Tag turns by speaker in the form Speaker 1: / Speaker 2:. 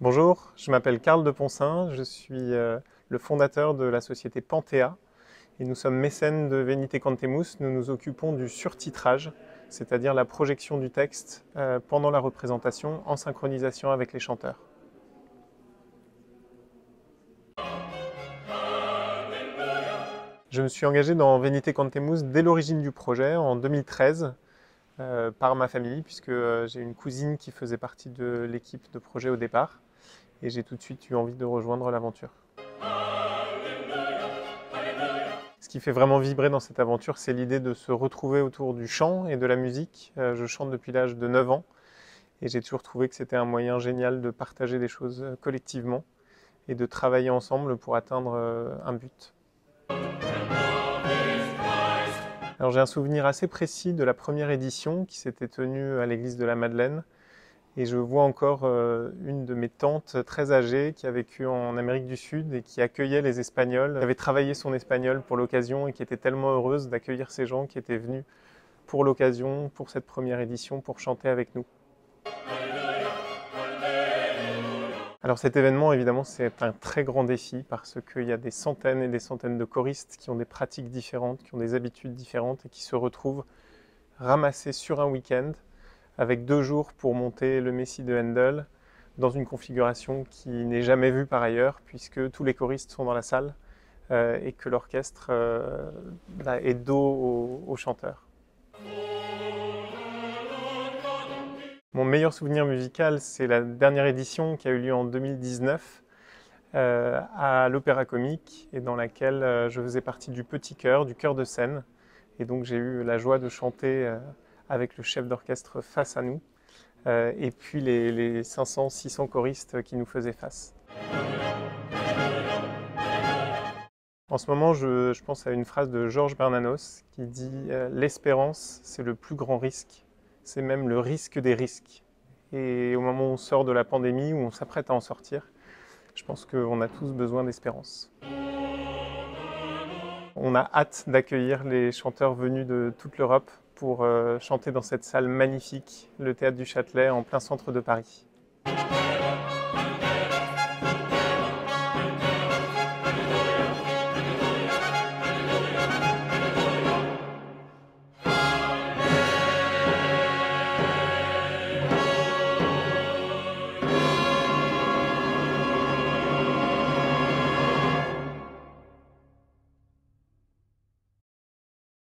Speaker 1: Bonjour, je m'appelle Carl de Poncin, je suis le fondateur de la société Panthéa et nous sommes mécènes de Venite Cantemus. Nous nous occupons du surtitrage, c'est-à-dire la projection du texte pendant la représentation en synchronisation avec les chanteurs. Je me suis engagé dans Venite Cantemus dès l'origine du projet, en 2013, par ma famille, puisque j'ai une cousine qui faisait partie de l'équipe de projet au départ. Et j'ai tout de suite eu envie de rejoindre l'aventure. Ce qui fait vraiment vibrer dans cette aventure, c'est l'idée de se retrouver autour du chant et de la musique. Je chante depuis l'âge de 9 ans et j'ai toujours trouvé que c'était un moyen génial de partager des choses collectivement et de travailler ensemble pour atteindre un but. Alors j'ai un souvenir assez précis de la première édition qui s'était tenue à l'église de la Madeleine. Et je vois encore une de mes tantes très âgée qui a vécu en Amérique du Sud et qui accueillait les Espagnols, qui avait travaillé son espagnol pour l'occasion et qui était tellement heureuse d'accueillir ces gens qui étaient venus pour l'occasion, pour cette première édition, pour chanter avec nous. Alors cet événement, évidemment, c'est un très grand défi parce qu'il y a des centaines et des centaines de choristes qui ont des pratiques différentes, qui ont des habitudes différentes et qui se retrouvent ramassés sur un week-end avec 2 jours pour monter le Messie de Handel dans une configuration qui n'est jamais vue par ailleurs, puisque tous les choristes sont dans la salle et que l'orchestre est dos aux chanteurs. Mon meilleur souvenir musical, c'est la dernière édition qui a eu lieu en 2019 à l'Opéra Comique, et dans laquelle je faisais partie du petit chœur, du chœur de scène. Et donc j'ai eu la joie de chanter avec le chef d'orchestre face à nous, et puis les 500-600 choristes qui nous faisaient face. En ce moment, je pense à une phrase de Georges Bernanos qui dit « L'espérance, c'est le plus grand risque, c'est même le risque des risques ». Et au moment où on sort de la pandémie, où on s'apprête à en sortir, je pense qu'on a tous besoin d'espérance. On a hâte d'accueillir les chanteurs venus de toute l'Europe pour chanter dans cette salle magnifique, le Théâtre du Châtelet, en plein centre de Paris.